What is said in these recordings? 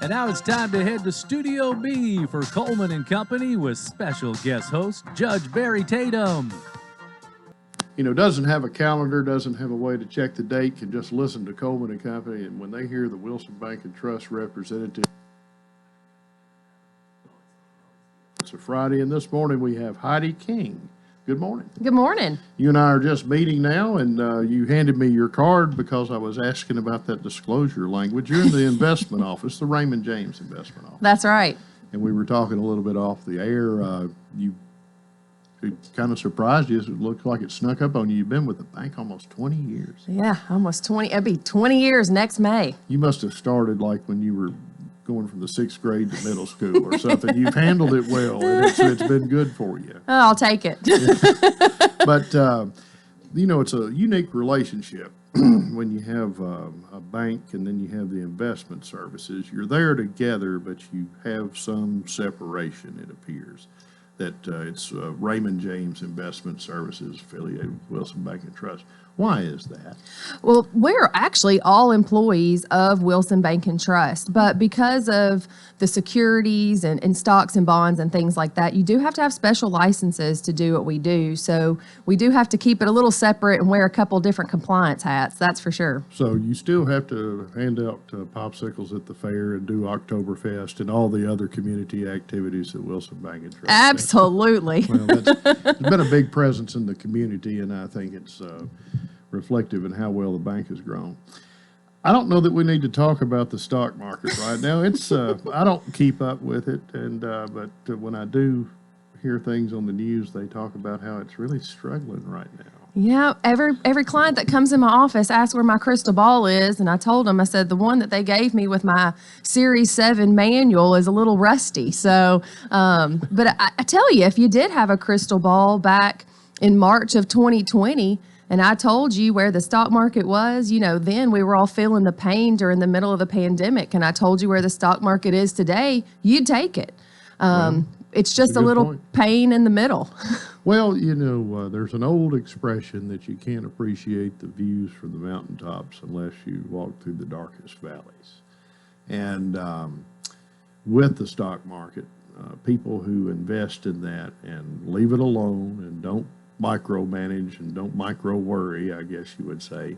And now it's time to head to Studio B for Coleman and Company with special guest host, Judge Barry Tatum. Doesn't have a calendar, doesn't have a way to check the date, can just listen to Coleman and Company, and when they hear the Wilson Bank and Trust representative, it's a Friday, and this morning we have Heidi King. Good morning. Good morning. You and I are just meeting now, and you handed me your card because I was asking about that disclosure language. You're in the investment office, the Raymond James investment office. That's right. And we were talking a little bit off the air. It kind of surprised you. It looked like it snuck up on you. You've been with the bank almost 20 years. Yeah, almost 20. It'll be 20 years next May. You must have started like when you were going from the 6th grade to middle school or something. You've handled it well, and it's been good for you. Oh, I'll take it. But, it's a unique relationship when you have a bank and then you have the investment services. You're there together, but you have some separation, it appears. That it's Raymond James Investment Services affiliated with Wilson Bank and Trust. Why is that? Well, we're actually all employees of Wilson Bank and Trust, but because of the securities and stocks and bonds and things like that, you do have to have special licenses to do what we do. So we do have to keep it a little separate and wear a couple different compliance hats, that's for sure. So you still have to hand out popsicles at the fair and do Oktoberfest and all the other community activities at Wilson Bank and Trust. Absolutely. Well, there's been a big presence in the community, and I think it's reflective in how well the bank has grown. I don't know that we need to talk about the stock market right now. It's I don't keep up with it, but when I do hear things on the news, they talk about how it's really struggling right now. Yeah, every client that comes in my office asks where my crystal ball is, and I told them, I said, the one that they gave me with my Series 7 manual is a little rusty. So, but I tell you, if you did have a crystal ball back in March of 2020, and I told you where the stock market was, then we were all feeling the pain during the middle of the pandemic, and I told you where the stock market is today, you'd take it. It's just a little point. Pain in the middle. Well, there's an old expression that you can't appreciate the views from the mountaintops unless you walk through the darkest valleys. And with the stock market, people who invest in that and leave it alone and don't micromanage and don't micro-worry, I guess you would say,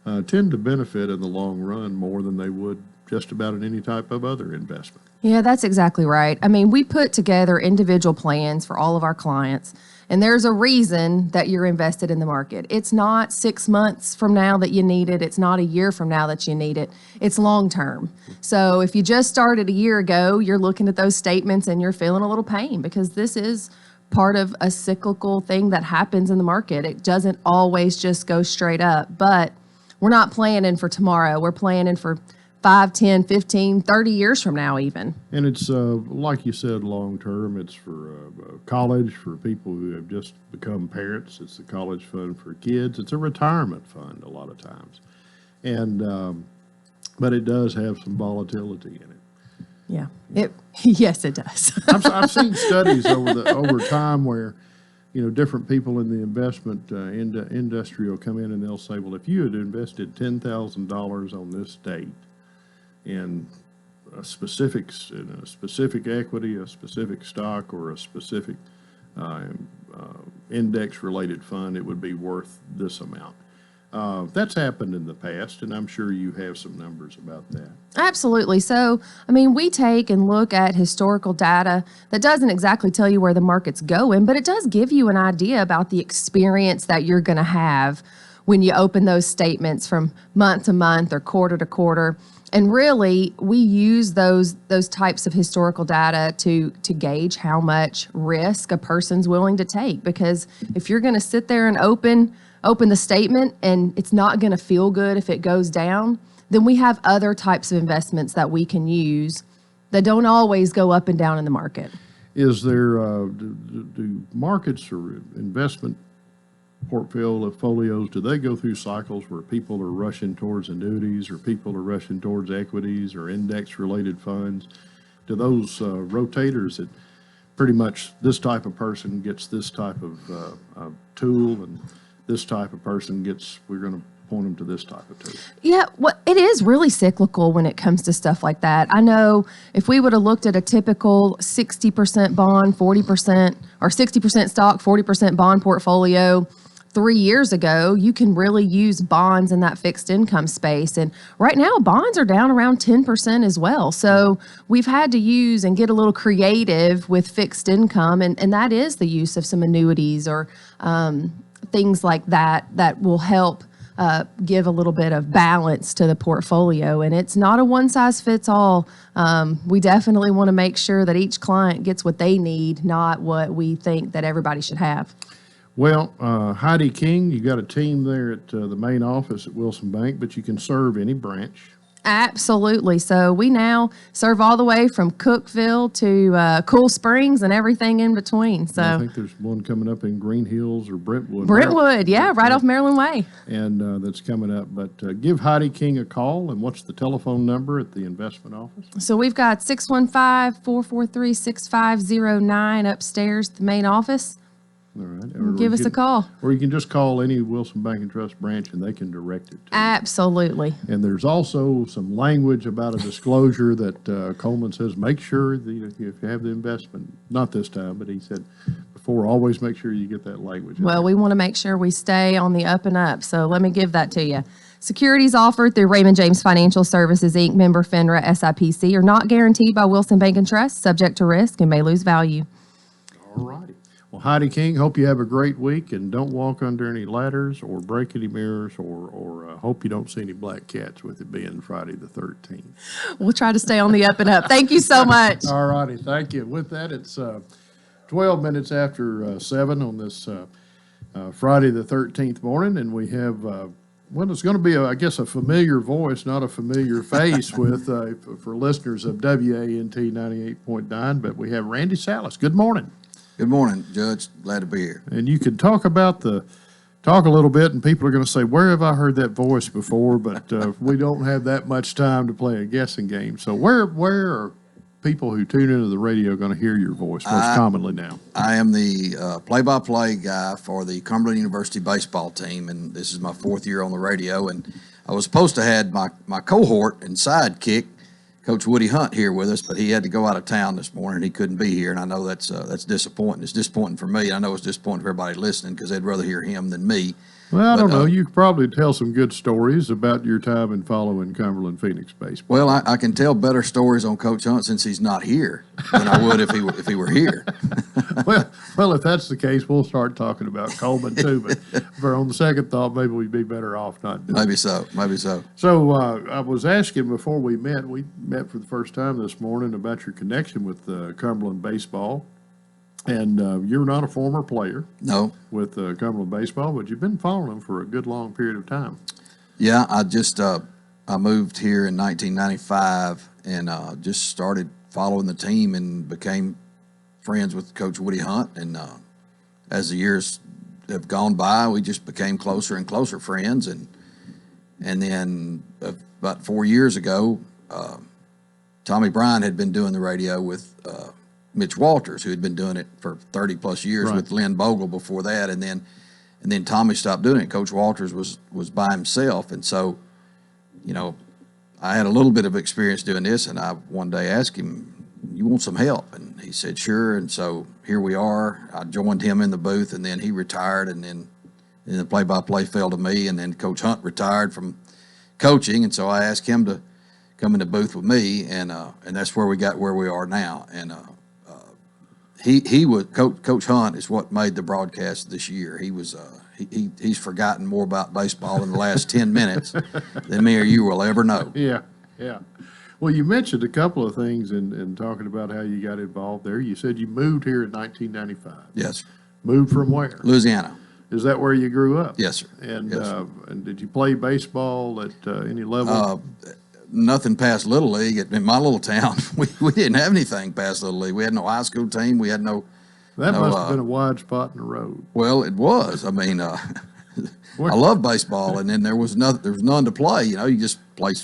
tend to benefit in the long run more than they would just about in any type of other investment. Yeah, that's exactly right. I mean, we put together individual plans for all of our clients, and there's a reason that you're invested in the market. It's not 6 months from now that you need it. It's not a year from now that you need it. It's long term. So if you just started a year ago, you're looking at those statements and you're feeling a little pain because this is part of a cyclical thing that happens in the market. It doesn't always just go straight up, but we're not planning for tomorrow. We're planning for 5, 10, 15, 30 years from now even. And it's, like you said, long term. It's for college, for people who have just become parents. It's the college fund for kids. It's a retirement fund a lot of times. And but it does have some volatility in it. Yeah, yes, it does. I've seen studies over time where, different people in the investment industry will come in and they'll say, well, if you had invested $10,000 on this date in a specific equity, a specific stock, or a specific index-related fund, it would be worth this amount. That's happened in the past, and I'm sure you have some numbers about that. Absolutely. So, we take and look at historical data that doesn't exactly tell you where the market's going, but it does give you an idea about the experience that you're going to have when you open those statements from month to month or quarter to quarter. And really, we use those types of historical data to gauge how much risk a person's willing to take. Because if you're going to sit there and open the statement and it's not going to feel good if it goes down, then we have other types of investments that we can use that don't always go up and down in the market. Is there, do markets or investment portfolios, do they go through cycles where people are rushing towards annuities or people are rushing towards equities or index-related funds? Do those rotators that pretty much this type of person gets this type of tool and this type of person gets, we're going to point them to this type of tool. Yeah, well, it is really cyclical when it comes to stuff like that. I know if we would have looked at a typical 60% bond, 40%, or 60% stock, 40% bond portfolio 3 years ago, you can really use bonds in that fixed income space. And right now, bonds are down around 10% as well. So we've had to use and get a little creative with fixed income, and that is the use of some annuities or things like that that will help give a little bit of balance to the portfolio. And it's not a one-size-fits-all. We definitely want to make sure that each client gets what they need, not what we think that everybody should have. Well, Heidi King, you got a team there at the main office at Wilson Bank, but you can serve any branch. Absolutely. So we now serve all the way from Cookeville to Cool Springs and everything in between. So I think there's one coming up in Green Hills or Brentwood. Brentwood, yeah, right off Maryland Way. And that's coming up. But give Heidi King a call. And what's the telephone number at the investment office? So we've got 615-443-6509 upstairs, the main office. All right. Give us a call. Or you can just call any Wilson Bank and Trust branch and they can direct it to you. Absolutely. And there's also some language about a disclosure that Coleman says, make sure that if you have the investment, not this time, but he said before, always make sure you get that language. Well, we want to make sure we stay on the up and up. So let me give that to you. Securities offered through Raymond James Financial Services, Inc., member FINRA, SIPC, are not guaranteed by Wilson Bank and Trust, subject to risk, and may lose value. All righty. Well, Heidi King, hope you have a great week, and don't walk under any ladders or break any mirrors or hope you don't see any black cats with it being Friday the 13th. We'll try to stay on the up and up. Thank you so much. All righty. Thank you. With that, it's 12 minutes after 7 on this Friday the 13th morning, and we have, well, it's going to be, I guess, a familiar voice, not a familiar face with for listeners of WANT 98.9, but we have Randy Salas. Good morning. Good morning, Judge. Glad to be here. And you can talk a little bit, and people are going to say, where have I heard that voice before? But we don't have that much time to play a guessing game. So where are people who tune into the radio going to hear your voice most commonly now? I am the play-by-play guy for the Cumberland University baseball team, and this is my 4th year on the radio. And I was supposed to have my cohort and sidekick, Coach Woody Hunt, here with us, but he had to go out of town this morning. He couldn't be here, and I know that's disappointing. It's disappointing for me. I know it's disappointing for everybody listening because they'd rather hear him than me. Well, I don't know. You could probably tell some good stories about your time in following Cumberland Phoenix baseball. Well, I can tell better stories on Coach Hunt since he's not here than I would if he were here. Well, if that's the case, we'll start talking about Coleman too. But on the second thought, maybe we'd be better off not doing it. Maybe so. So I was asking before we met for the first time this morning about your connection with Cumberland baseball. And you're not a former player. No. With Cumberland baseball, but you've been following them for a good long period of time. Yeah, I just I moved here in 1995 and just started following the team and became friends with Coach Woody Hunt. And as the years have gone by, we just became closer and closer friends. And then about 4 years ago, Tommy Bryan had been doing the radio with Mitch Walters, who had been doing it for 30 plus years with Lynn Bogle before that, and then Tommy stopped doing it. Coach Walters was by himself, and so, I had a little bit of experience doing this, and I one day asked him, "You want some help?" And he said, "Sure." And so here we are. I joined him in the booth, and then he retired, and then the play-by-play fell to me, and then Coach Hunt retired from coaching, and so I asked him to come in the booth with me, and that's where we got where we are now, and. He was Coach Hunt is what made the broadcast this year. He was he's forgotten more about baseball in the last 10 minutes than me or you will ever know. Yeah. Well, you mentioned a couple of things in talking about how you got involved there. You said you moved here in 1995. Yes. Moved from where? Louisiana. Is that where you grew up? Yes, sir. And yes, sir. And did you play baseball at any level? Nothing past Little League. In my little town, we didn't have anything past Little League. We had no high school team. We had no. That must have been a wide spot in the road. Well, it was. I mean, I love baseball, and then there was none to play. You just play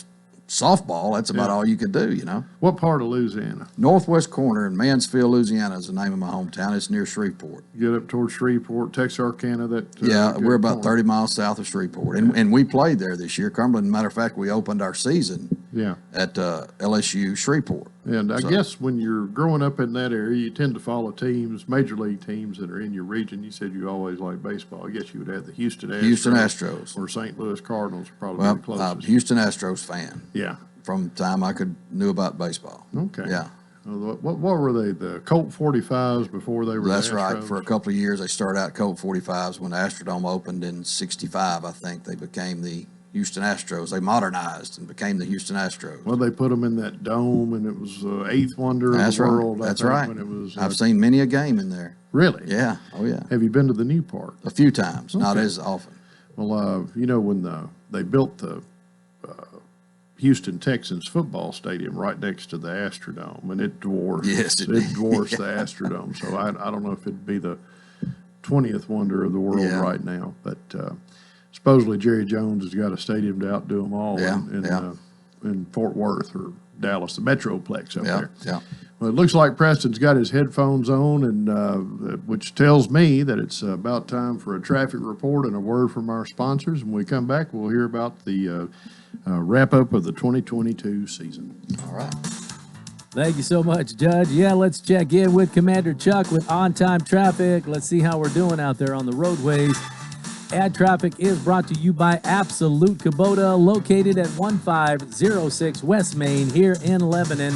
softball, that's about Yeah. all you could do, you know. What part of Louisiana? Northwest corner in Mansfield, Louisiana is the name of my hometown. It's near Shreveport. Get up towards Shreveport, Texarkana. Yeah, good we're about corner. 30 miles south of Shreveport. And we played there this year. Cumberland, matter of fact, we opened our season Yeah. at LSU Shreveport. And I So- guess when you're growing up in that area, you tend to follow teams, major league teams that are in your region. You said you always liked baseball. I guess you would have the Houston Astros. Or St. Louis Cardinals probably Well, the closest. Houston Astros fan Yeah. from the time I knew about baseball. Okay. Yeah. What were they? The Colt 45s before they were That's the right. Astros? For a couple of years, they started out Colt 45s. When the Astrodome opened in '65, I think they became the Houston Astros. They modernized and became the Houston Astros. Well, they put them in that dome, and it was the eighth wonder That's of the right. world. I That's think, right. When it was, I've seen many a game in there. Really? Yeah. Oh, yeah. Have you been to the new park? A few times, not Okay. as often. Well, when they built the Houston Texans football stadium right next to the Astrodome, and it dwarfs Yes, it it did. dwarfs the Astrodome. So I don't know if it'd be the 20th wonder of the world Yeah. right now, but supposedly Jerry Jones has got a stadium to outdo them all Yeah, in Fort Worth or Dallas, the Metroplex up Yeah, there. yeah. Well, it looks like Preston's got his headphones on, and which tells me that it's about time for a traffic report and a word from our sponsors. When we come back, we'll hear about the wrap-up of the 2022 season. All right. Thank you so much, Judge. Yeah, let's check in with Commander Chuck with on-time traffic. Let's see how we're doing out there on the roadways. Ad Traffic is brought to you by Absolute Kubota, located at 1506 West Main here in Lebanon.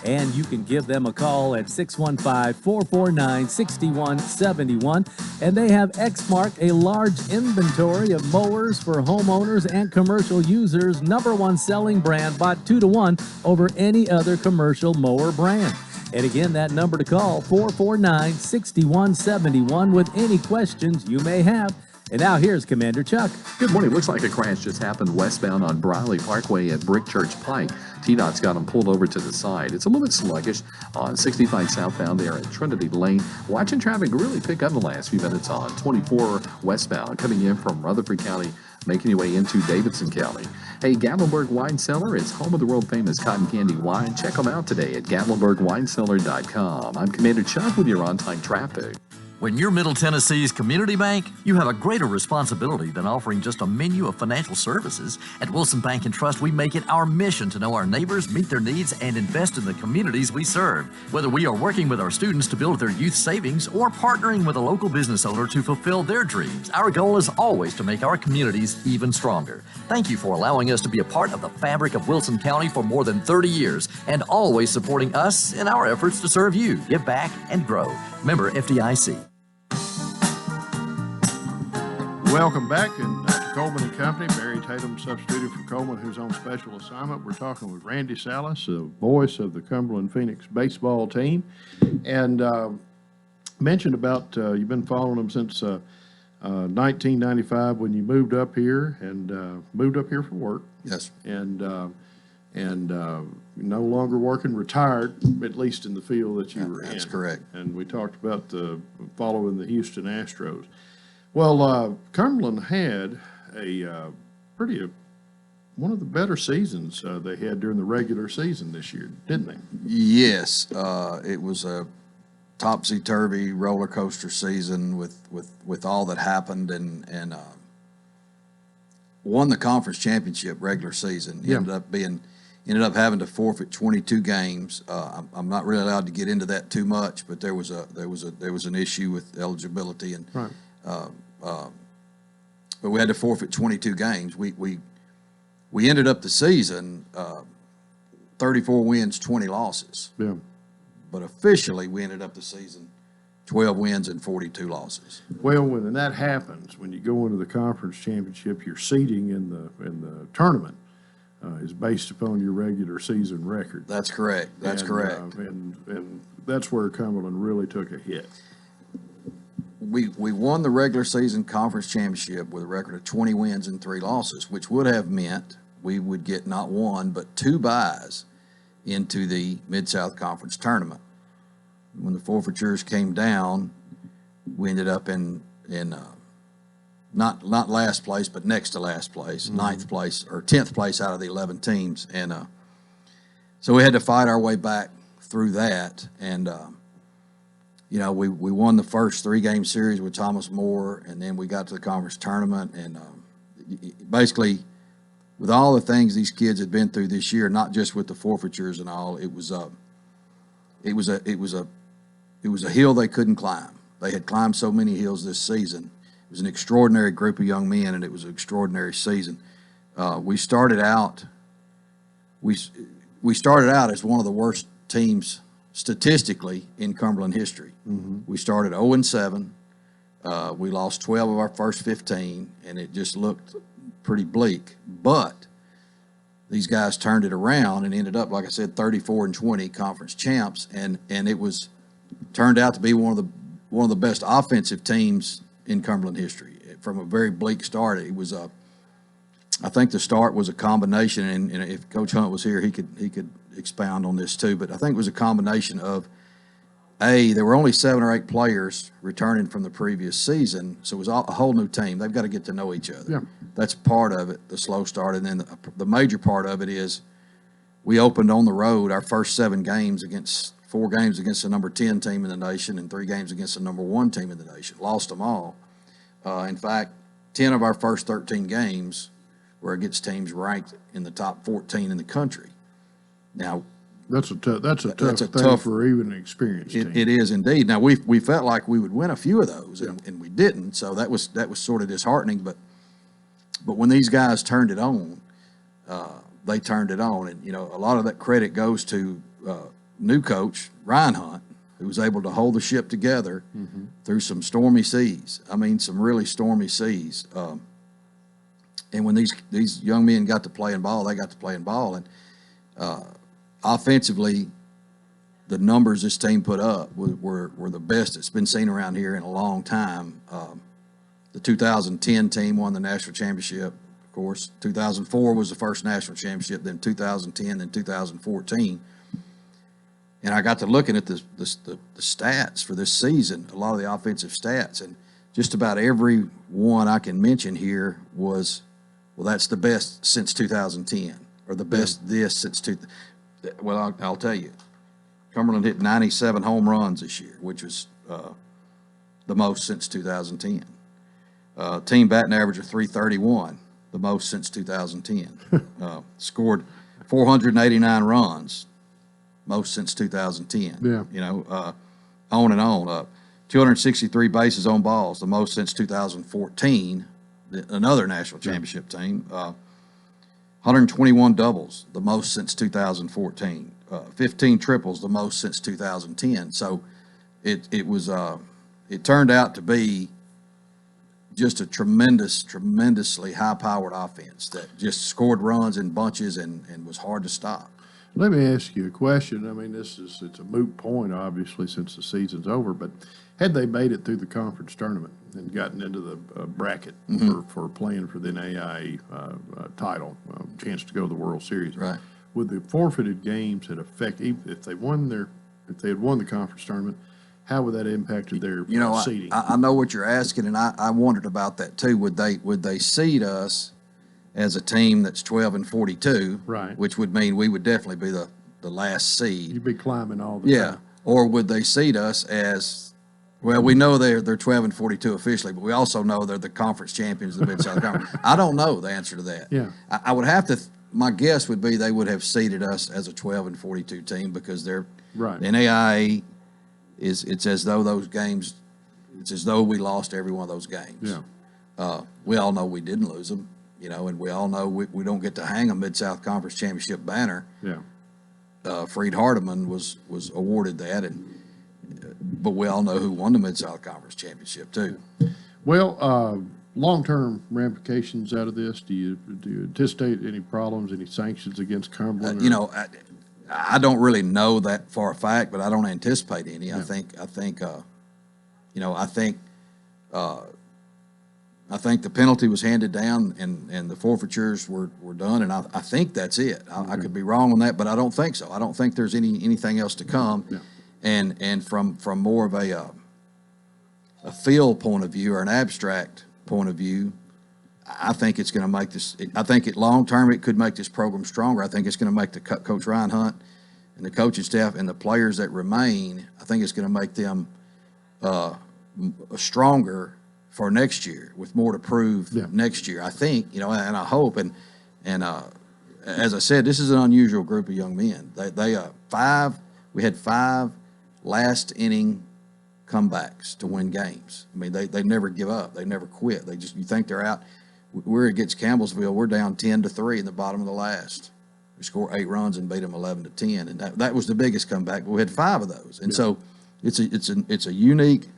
And you can give them a call at 615-449-6171. And they have Exmark, a large inventory of mowers for homeowners and commercial users. #1 selling brand, bought 2-to-1 over any other commercial mower brand. And again, that number to call, 449-6171, with any questions you may have. And now here's Commander Chuck. Good morning. Looks like a crash just happened westbound on Briley Parkway at Brick Church Pike. TDOT's got them pulled over to the side. It's a little bit sluggish on 65 southbound there at Trinity Lane. Watching traffic really pick up the last few minutes on 24 westbound coming in from Rutherford County, making your way into Davidson County. Hey, Gatlinburg Wine Cellar is home of the world-famous cotton candy wine. Check them out today at GatlinburgWineCellar.com. I'm Commander Chuck with your on-time traffic. When you're Middle Tennessee's community bank, you have a greater responsibility than offering just a menu of financial services. At Wilson Bank and Trust, we make it our mission to know our neighbors, meet their needs, and invest in the communities we serve. Whether we are working with our students to build their youth savings or partnering with a local business owner to fulfill their dreams, our goal is always to make our communities even stronger. Thank you for allowing us to be a part of the fabric of Wilson County for more than 30 years and always supporting us in our efforts to serve you, give back, and grow. Member FDIC. Welcome back, and to Coleman and Company. Barry Tatum substituted for Coleman, who's on special assignment. We're talking with Randy Salas, the voice of the Cumberland Phoenix baseball team, and mentioned about you've been following them since 1995 when you moved up here and moved up here for work, Yes. and no longer working, retired, at least in the field that you were in. That's correct. And we talked about following the Houston Astros. Well, Cumberland had one of the better seasons they had during the regular season this year, didn't they? Yes. It was a topsy-turvy roller coaster season with all that happened and won the conference championship regular season. Yeah. Ended up having to forfeit 22 games. I'm not really allowed to get into that too much, but there was an issue with eligibility and Right. but we had to forfeit 22 games. We ended up the season 34 wins, 20 losses. Yeah. But officially, we ended up the season 12 wins and 42 losses. Well, when that happens, when you go into the conference championship, your seeding in the tournament is based upon your regular season record. That's correct. That's correct. And that's where Cumberland really took a hit. We won the regular season conference championship with a record of 20 wins and 3 losses, which would have meant we would get not one but 2 byes into the Mid-South Conference tournament. When the forfeitures came down, we ended up in not last place, but next to last place, ninth place or 10th place out of the 11 teams. And so we had to fight our way back through that. And, you know, we won the first 3-game series with Thomas More, and then we got to the conference tournament. And basically, with all the things these kids had been through this year, not just with the forfeitures and all, it was a hill they couldn't climb. They had climbed so many hills this season. It was an extraordinary group of young men, and it was an extraordinary season. We started out as one of the worst teams statistically in Cumberland history. We started 0-7. We lost 12 of our first 15, and it just looked pretty bleak. But these guys turned it around and ended up, like I said, 34-20 conference champs, and it was turned out to be one of the best offensive teams in Cumberland history. From a very bleak start, it was I think the start was a combination, and if Coach Hunt was here, he could expound on this too. But I think it was a combination of there were only 7 or 8 players returning from the previous season, so it was a whole new team. They've got to get to know each other. Yeah. That's part of it, the slow start, and then the major part of it is we opened on the road our first 4 games against the number 10 team in the nation and 3 games against the number 1 team in the nation. Lost them all. In fact, 10 of our first 13 games were against teams ranked in the top 14 in the country. Now, That's a tough for even an experienced team. it is indeed. Now, we felt like we would win a few of those, and we didn't. So that was sort of disheartening. But when these guys turned it on, they turned it on, and a lot of that credit goes to new coach Ryan Hunt, who was able to hold the ship together through some stormy seas. I mean, some really stormy seas. And when these young men got to playing ball, they got to playing ball. And offensively, the numbers this team put up were the best that's been seen around here in a long time. The 2010 team won the national championship, of course. 2004 was the first national championship, then 2010, then 2014. And I got to looking at the stats for this season, a lot of the offensive stats, and just about every one I can mention here was, well, that's the best since 2010, or the best this since well, I'll tell you, Cumberland hit 97 home runs this year, which was the most since 2010. Team batting average of .331, the most since 2010. Scored 489 runs, most since 2010. Yeah. On and on. 263 bases on balls, the most since 2014, another national championship team. 121 doubles, the most since 2014. 15 triples, the most since 2010. So it turned out to be just a tremendously high-powered offense that just scored runs in bunches and was hard to stop. Let me ask you a question. I mean, it's a moot point, obviously, since the season's over, but had they made it through the conference tournament and gotten into the bracket for playing for the NAIA title, chance to go to the World Series, right? Would the forfeited games have affected, if they had won the conference tournament, how would that have impacted their seeding? I know what you're asking, and I wondered about that too. Would they seed us as a team that's 12-42, right? Which would mean we would definitely be the last seed. You'd be climbing all the time. Or would they seed us as, well, we know they're 12-42 officially, but we also know they're the conference champions of the Mid-South Conference. I don't know the answer to that. Yeah. I would have to, my guess would be they would have seeded us as a 12-42 team because they're, right. The NAIA it's as though those games, it's as though we lost every one of those games. Yeah. We all know we didn't lose them. And we all know we don't get to hang a Mid-South Conference Championship banner. Yeah. Freed Hardeman was awarded that, but we all know who won the Mid-South Conference Championship too. Well, long-term ramifications out of this, do you anticipate any problems, any sanctions against Cumberland? I don't really know that for a fact, but I don't anticipate any. Yeah. I think the penalty was handed down and the forfeitures were done, and I think that's it. I could be wrong on that, but I don't think so. I don't think there's anything else to come. Yeah. And from more of a feel point of view or an abstract point of view, I think it's going to make this. I think long term it could make this program stronger. I think it's going to make the Coach Ryan Hunt and the coaching staff and the players that remain. I think it's going to make them stronger for next year with more to prove next year. I think, and I hope and as I said, this is an unusual group of young men. We had 5 last inning comebacks to win games. I mean, they never give up. They never quit. You think they're out. We're against Campbellsville. We're down 10-3 in the bottom of the last. We scored 8 runs and beat them 11-10, and that was the biggest comeback. But we had 5 of those, and so it's a unique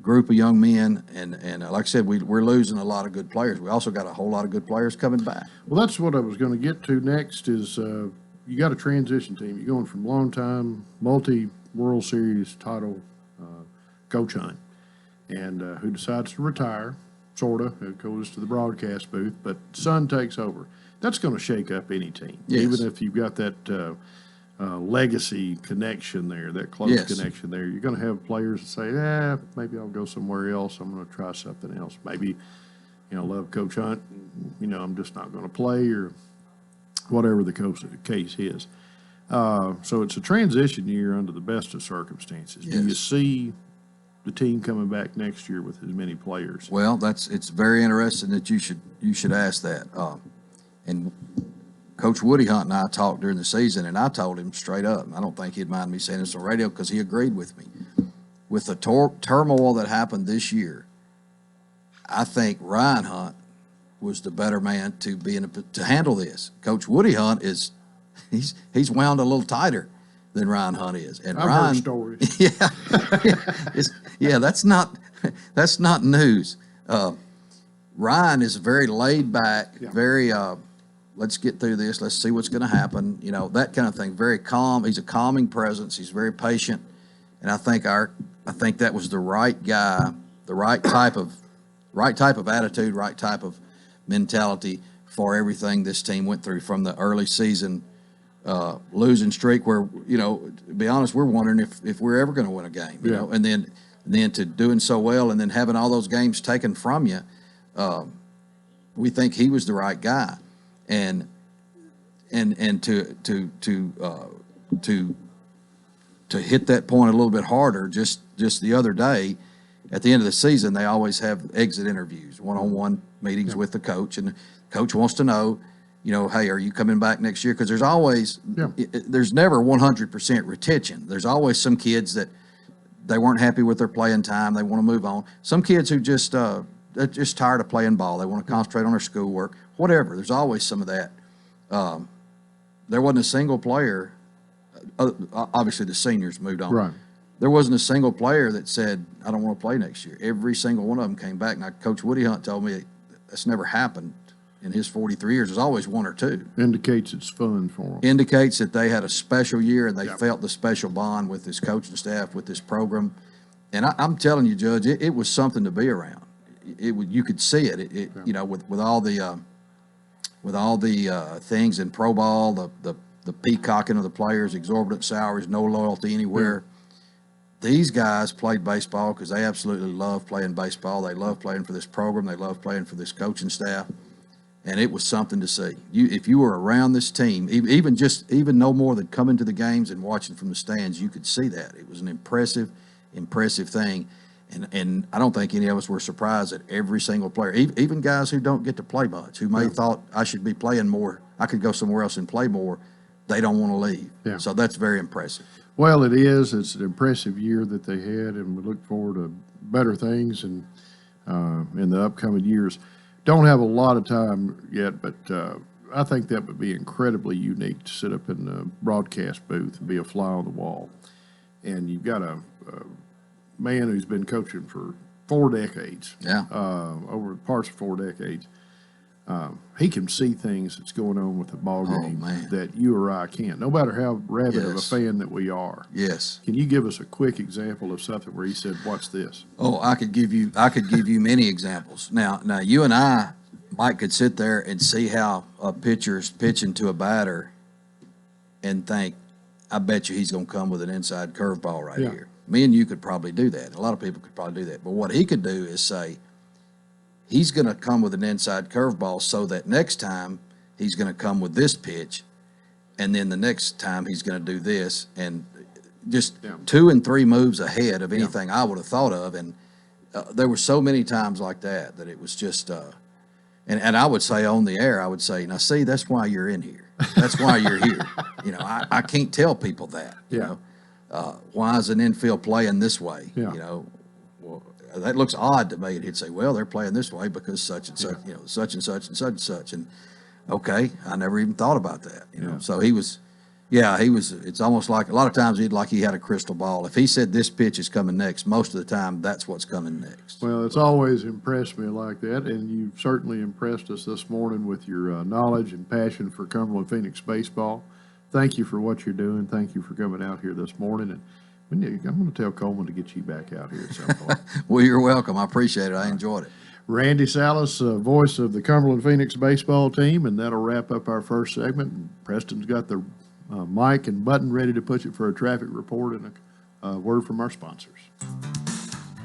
group of young men, and like I said, we're losing a lot of good players. We also got a whole lot of good players coming back. Well, that's what I was going to get to next is you got a transition team. You're going from long-time multi-World Series title Coach Hunt, and who decides to retire, sort of. It goes to the broadcast booth, but son takes over. That's going to shake up any team, even if you've got that legacy connection there, that close connection there. You're going to have players that say, maybe I'll go somewhere else. I'm going to try something else. Maybe, love Coach Hunt. I'm just not going to play or whatever the case is. So it's a transition year under the best of circumstances. Yes. Do you see the team coming back next year with as many players? Well, it's very interesting that you should ask that. And Coach Woody Hunt and I talked during the season, and I told him straight up, I don't think he'd mind me saying this on radio because he agreed with me. With the turmoil that happened this year, I think Ryan Hunt was the better man to handle this. Coach Woody Hunt he's wound a little tighter than Ryan Hunt is. And I've heard stories. That's not news. Ryan is very laid back, very let's get through this. Let's see what's going to happen. That kind of thing. Very calm. He's a calming presence. He's very patient, and I think that was the right guy, the right type of attitude, right type of mentality for everything this team went through from the early season losing streak. Where to be honest, we're wondering if we're ever going to win a game. And then to doing so well, and then having all those games taken from you. We think he was the right guy. And to hit that point a little bit harder, just the other day, at the end of the season, they always have exit interviews, one-on-one meetings with the coach, and the coach wants to know, hey, are you coming back next year? Because there's always, there's never 100% retention. There's always some kids that they weren't happy with their playing time, they want to move on. Some kids who they're just tired of playing ball, they want to concentrate on their schoolwork. Whatever, there's always some of that. There wasn't a single player, obviously the seniors moved on. Right. There wasn't a single player that said, I don't want to play next year. Every single one of them came back. Now, Coach Woody Hunt told me that's never happened in his 43 years. There's always 1 or 2. Indicates it's fun for them. Indicates that they had a special year and they felt the special bond with this coaching staff, with this program. And I'm telling you, Judge, it was something to be around. You could see it. With all the things in pro ball, the peacocking of the players, exorbitant salaries, no loyalty anywhere. These guys played baseball because they absolutely love playing baseball. They love playing for this program. They love playing for this coaching staff, and it was something to see. If you were around this team, even no more than coming to the games and watching from the stands, you could see that it was an impressive thing. And I don't think any of us were surprised that every single player, even guys who don't get to play much, who may thought I should be playing more, I could go somewhere else and play more, they don't want to leave. Yeah. So that's very impressive. Well, it is. It's an impressive year that they had, and we look forward to better things and in the upcoming years. Don't have a lot of time yet, but I think that would be incredibly unique to sit up in the broadcast booth and be a fly on the wall. And you've got a man who's been coaching for 4 decades. Yeah. Over parts of 4 decades. He can see things that's going on with the ball game that you or I can't, no matter how rabid of a fan that we are. Yes. Can you give us a quick example of something where he said, watch this? Oh, I could give you many examples. Now you and I, Mike, could sit there and see how a pitcher's pitching to a batter and think, I bet you he's going to come with an inside curveball right here. Me and you could probably do that. A lot of people could probably do that. But what he could do is say, he's going to come with an inside curveball so that next time he's going to come with this pitch, and then the next time he's going to do this, and just 2 and 3 moves ahead of anything I would have thought of. And there were so many times like that it was just, and I would say on the air, I would say, now see, that's why you're in here. That's why you're here. You know, I can't tell people that, you know. Why is an infield playing this way? You know, well, that looks odd to me. And he'd say, well, they're playing this way because such and such, you know, such and such and such and such. And okay, I never even thought about that, you know. So he was, it's almost like a lot of times he had a crystal ball. If he said this pitch is coming next, most of the time that's what's coming next. Well, it's always impressed me like that, and you've certainly impressed us this morning with your knowledge and passion for Cumberland Phoenix baseball. Thank you for what you're doing. Thank you for coming out here this morning. And I'm going to tell Coleman to get you back out here at some point. Well, you're welcome. I appreciate it. I enjoyed it. Randy Salas, voice of the Cumberland Phoenix baseball team, and that'll wrap up our first segment. And Preston's got the mic and button ready to push it for a traffic report and a word from our sponsors.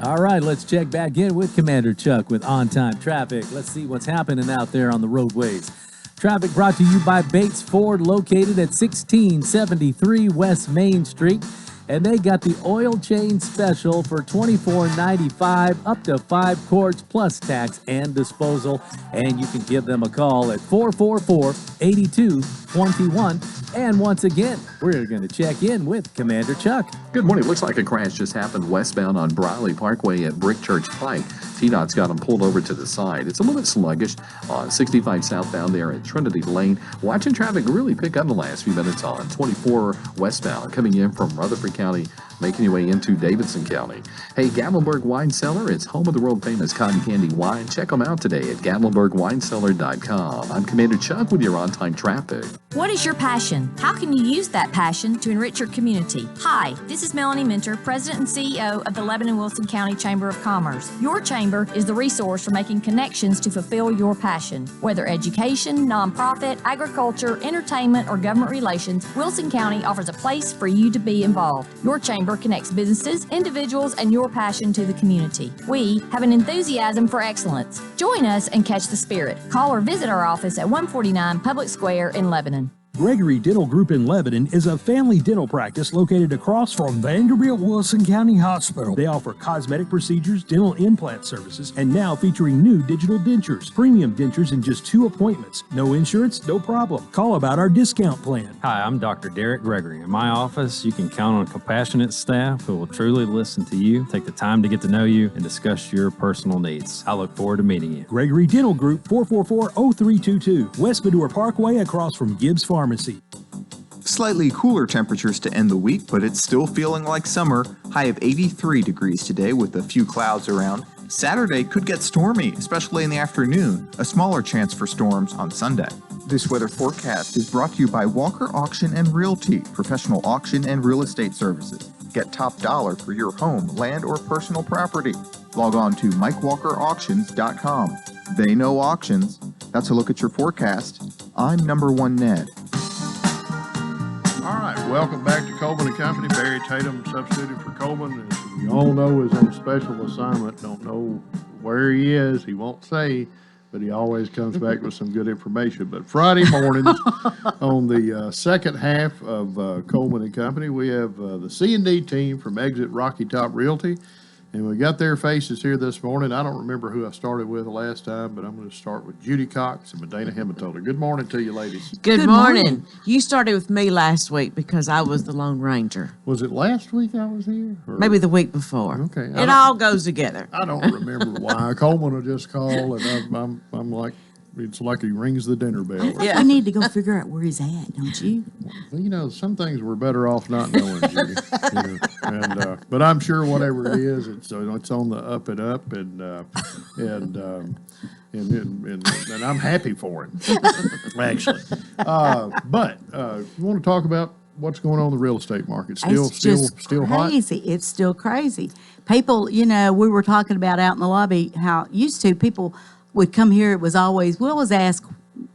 All right, let's check back in with Commander Chuck with On-Time Traffic. Let's see what's happening out there on the roadways. Traffic brought to you by Bates Ford, located at 1673 West Main Street. And they got the oil change special for $24.95, up to 5 quarts plus tax and disposal. And you can give them a call at 444-8221. And once again, we're going to check in with Commander Chuck. Good morning. Looks like a crash just happened westbound on Briley Parkway at Brick Church Pike. TDOT's got them pulled over to the side. It's a little bit sluggish on 65 southbound there at Trinity Lane. Watching traffic really pick up the last few minutes on 24 westbound coming in from Rutherford County, making your way into Davidson County. Hey, Gatlinburg Wine Cellar, it's home of the world-famous cotton candy wine. Check them out today at GatlinburgWineCellar.com. I'm Commander Chuck with your on-time traffic. What is your passion? How can you use that passion to enrich your community? Hi, this is Melanie Minter, President and CEO of the Lebanon-Wilson County Chamber of Commerce. Your chamber is the resource for making connections to fulfill your passion. Whether education, nonprofit, agriculture, entertainment, or government relations, Wilson County offers a place for you to be involved. Your chamber connects businesses, individuals, and your passion to the community. We have an enthusiasm for excellence. Join us and catch the spirit. Call or visit our office at 149 Public Square in Lebanon. Gregory Dental Group in Lebanon is a family dental practice located across from Vanderbilt Wilson County Hospital. They offer cosmetic procedures, dental implant services, and now featuring new digital dentures. Premium dentures in just 2 appointments. No insurance, no problem. Call about our discount plan. Hi, I'm Dr. Derek Gregory. In my office, you can count on compassionate staff who will truly listen to you, take the time to get to know you, and discuss your personal needs. I look forward to meeting you. Gregory Dental Group, 444-0322, West Medora Parkway across from Gibbs Pharmacy. Slightly cooler temperatures to end the week, but it's still feeling like summer. High of 83 degrees today with a few clouds around. Saturday could get stormy, especially in the afternoon. A smaller chance for storms on Sunday. This weather forecast is brought to you by Walker Auction and Realty, professional auction and real estate services. Get top dollar for your home, land, or personal property. Log on to MikeWalkerAuctions.com. They know auctions. That's a look at your forecast. I'm number 1 Ned. All right, welcome back to Coleman and Company. Barry Tatum substituted for Coleman. As we all know, is on special assignment. Don't know where he is. He won't say, but he always comes back with some good information. But Friday mornings on the second half of Coleman and Company, we have the C&D team from Exit Rocky Top Realty. And we got their faces here this morning. I don't remember who I started with the last time, but I'm going to start with Judy Cox and Medina Hematola. Good morning to you, ladies. Good morning. You started with me last week because I was the Lone Ranger. Was it last week I was here? Or? Maybe the week before. Okay. It all goes together. I don't remember why. Coleman will just call, and I'm like, it's like he rings the dinner bell. Yeah. I need to go figure out where he's at, don't you? Well, you know, some things we're better off not knowing, Judy. But I'm sure whatever it is, it's on the up and up, and I'm happy for him, actually. But you want to talk about what's going on in the real estate market? Still hot? Crazy. It's still crazy. People, you know, we were talking about out in the lobby how used to people would come here. It was always, we always ask,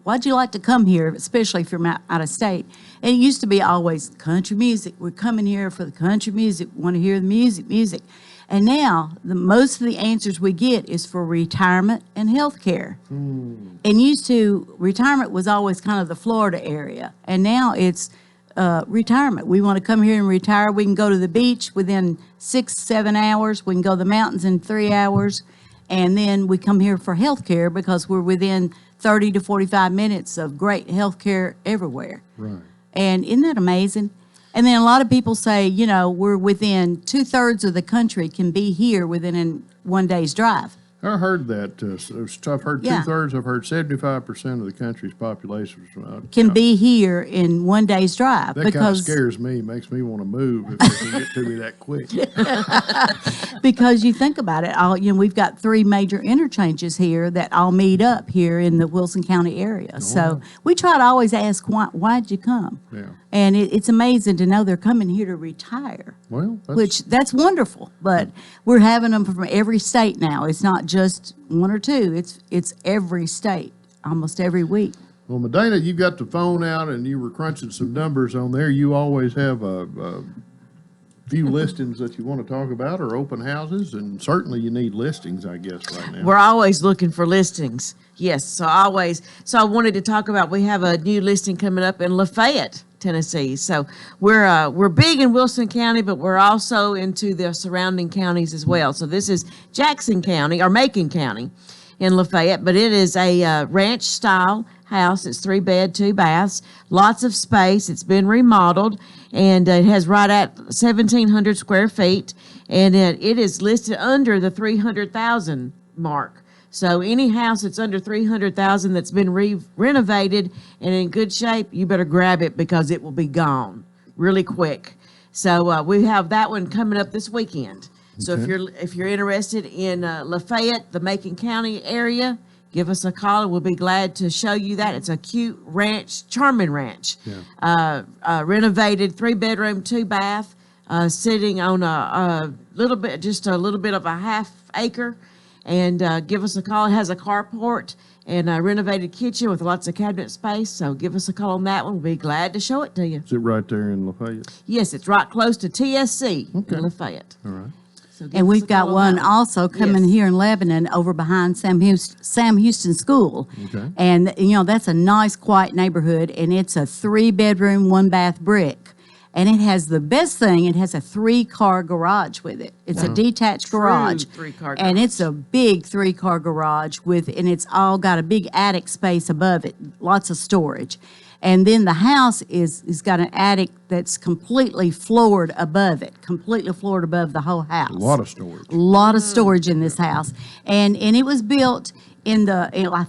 why'd you like to come here, especially if you're out of state? And it used to be always country music. We're coming here for the country music. We want to hear the music. And now, most of the answers we get is for retirement and health care. And used to, retirement was always kind of the Florida area. And now it's retirement. We want to come here and retire. We can go to the beach within 6-7 hours. We can go to the mountains in 3 hours. And then we come here for health care because we're within 30 to 45 minutes of great health care everywhere. Right. And isn't that amazing? And then a lot of people say, you know, we're within 2/3 of the country can be here within one day's drive. I heard that. I've heard Yeah. 2/3. I've heard 75% of the country's population Can be here in one day's drive. That kind of scares me. Makes me want to move if they can get to me that quick. Because you think about it, we've got 3 major interchanges here that all meet up here in the Wilson County area. So we try to always ask, why'd you come? Yeah. And it's amazing to know they're coming here to retire. Well, That's wonderful. But we're having them from every state now. It's not just 1 or 2. It's every state, almost every week. Well, Medina, you got the phone out and you were crunching some numbers on there. You always have a few listings that you want to talk about or open houses, and certainly you need listings, I guess, right now. We're always looking for listings. Yes, so I wanted to talk about, we have a new listing coming up in Lafayette, Tennessee. So we're big in Wilson County, but we're also into the surrounding counties as well. So this is Jackson County, or Macon County in Lafayette, but it is a ranch style house. It's 3 bed, 2 baths, lots of space. It's been remodeled, and it has right at 1,700 square feet, and it is listed under the 300,000 mark. So any house that's under 300,000 that's been renovated and in good shape, you better grab it because it will be gone really quick. So we have that one coming up this weekend. So if you're interested in Lafayette, the Macon County area, give us a call and we'll be glad to show you that. It's a cute ranch, charming ranch. Yeah. Renovated 3 bedroom, 2 bath, sitting on a little bit of a half acre. And give us a call. It has a carport and a renovated kitchen with lots of cabinet space. So give us a call on that one. We'll be glad to show it to you. Is it right there in Lafayette? Yes, it's right close to TSC in Lafayette. All right. So give And us we've a got call on one that also coming Yes. here in Lebanon over behind Sam Houston School. Okay. And, that's a nice, quiet neighborhood, and it's a 3 bedroom, 1 bath brick. And it has the best thing, it has a 3-car garage with it. It's a detached garage. 3-car And garage. it's a big 3-car garage and it's all got a big attic space above it, lots of storage. And then the house is got an attic that's completely floored above it, completely floored above the whole house. A lot of storage. A lot of storage in this house. And it was built I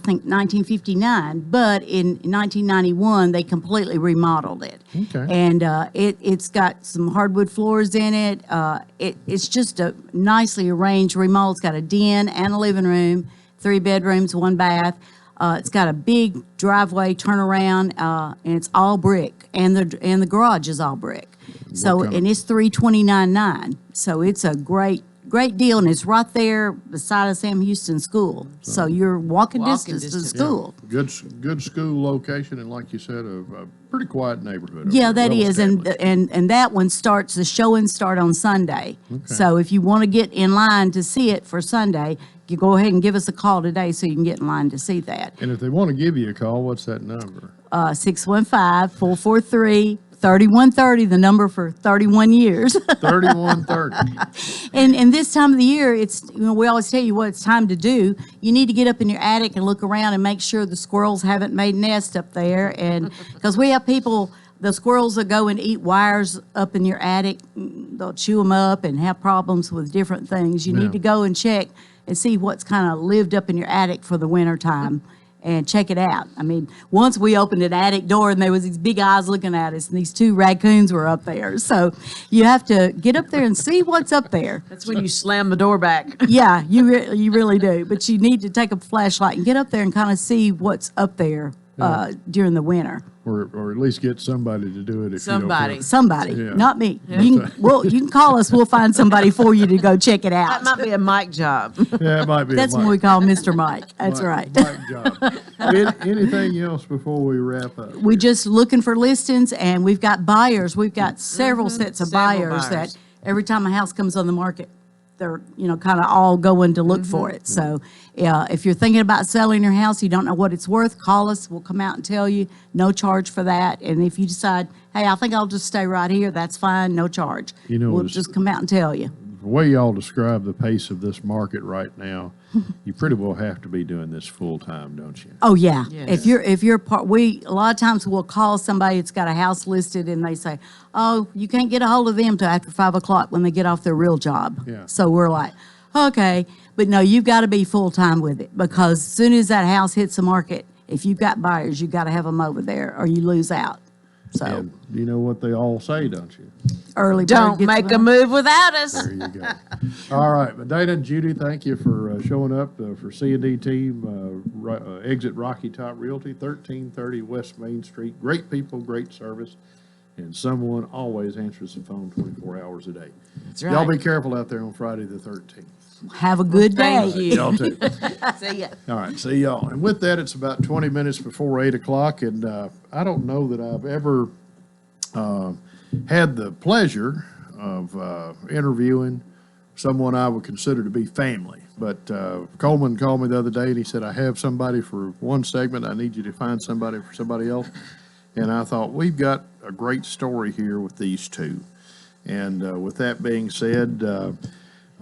think 1959, but in 1991, they completely remodeled it. Okay. And it's got some hardwood floors in it. It's just a nicely arranged remodel. It's got a den and a living room, 3 bedrooms, 1 bath. It's got a big driveway turnaround, and it's all brick, and the garage is all brick. So, and it's $329,900. So it's a great deal, and it's right there beside of Sam Houston School. So you're walking distance to the school. Yeah. Good school location, and like you said, a pretty quiet neighborhood. Yeah, that Well is, and that one the showings start on Sunday. Okay. So if you want to get in line to see it for Sunday, you go ahead and give us a call today so you can get in line to see that. And if they want to give you a call, what's that number? 615-443-3130, the number for 31 years. 3130. And this time of the year, we always tell you what it's time to do. You need to get up in your attic and look around and make sure the squirrels haven't made nests up there. And because we have people, the squirrels will go and eat wires up in your attic. They'll chew them up and have problems with different things. You Yeah. need to go and check and see what's kind of lived up in your attic for the winter time. And check it out. I mean, once we opened an attic door and there was these big eyes looking at us, and these 2 raccoons were up there. So you have to get up there and see what's up there. That's when you slam the door back. Yeah, you really do. But you need to take a flashlight and get up there and kind of see what's up there during the winter. Or at least get somebody to do it if Somebody. you Somebody, Yeah. not me. You can call us. We'll find somebody for you to go check it out. That might be a mic job. Yeah, it might be. That's a what mic. we call Mr. Mike. That's right. Mic job. Anything else before we wrap up? We're just looking for listings, and we've got buyers. We've got several sets of Several buyers buyers. that every time a house comes on the market, they're, kind of all going to look for it. So, if you're thinking about selling your house, you don't know what it's worth, call us. We'll come out and tell you. No charge for that. And if you decide, hey, I think I'll just stay right here, that's fine, no charge. We'll just come out and tell you. The way y'all describe the pace of this market right now, you pretty well have to be doing this full-time, don't you? Oh, yeah. Yes. If you're a lot of times we'll call somebody that's got a house listed and they say, oh, you can't get a hold of them till after 5 o'clock when they get off their real job. Yeah. So we're like, okay, but no, you've got to be full-time with it, because as soon as that house hits the market, if you've got buyers, you've got to have them over there or you lose out. So And you know what they all say, don't you? early bird Don't gets make the a move without us. There you go. All right, but Dana and Judy, thank you for showing up for C&D team, Exit Rocky Top Realty, 1330 West Main Street. Great people, great service, and someone always answers the phone 24 hours a day. That's Y'all right. be careful out there on Friday the 13th. Have a good day. Thank you. Y'all too. See ya. All right, see y'all. And with that, it's about 20 minutes before 8 o'clock, and I don't know that I've ever had the pleasure of interviewing someone I would consider to be family. But Coleman called me the other day, and he said, I have somebody for one segment. I need you to find somebody for somebody else. And I thought, we've got a great story here with these two. And with that being said, I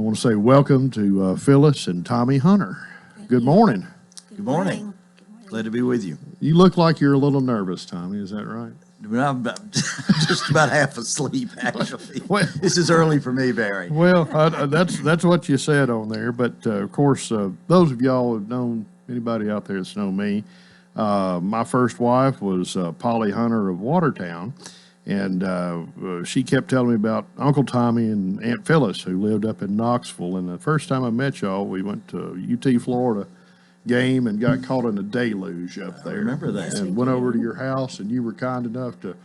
want to say welcome to Phyllis and Tommy Hunter. Good morning. Good morning. Glad to be with you. You look like you're a little nervous, Tommy. Is that right? I'm just about half asleep, actually. Well- This is early for me, Barry. Well, that's what you said on there. But of course, those of y'all who've known anybody out there that's known me, my first wife was Polly Hunter of Watertown. And she kept telling me about Uncle Tommy and Aunt Phyllis, who lived up in Knoxville. And the first time I met y'all, we went to UT Florida game and got caught in a deluge up there. I remember that. And went over to your house, and you were kind enough to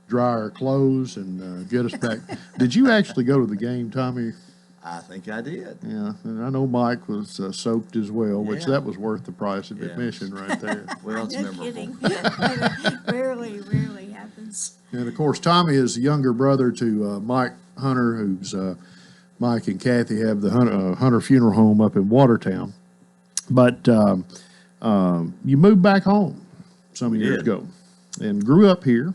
dry our clothes and get us back. Did you actually go to the game, Tommy? I think I did. Yeah, and I know Mike was soaked as well, which Yeah. that was worth the price of Yeah. admission right there. Well, it's No memorable. kidding. Rarely happens. And of course, Tommy is the younger brother to Mike Hunter, who's Mike and Kathy have the Hunter Funeral Home up in Watertown. But you moved back home some years did. ago and grew up here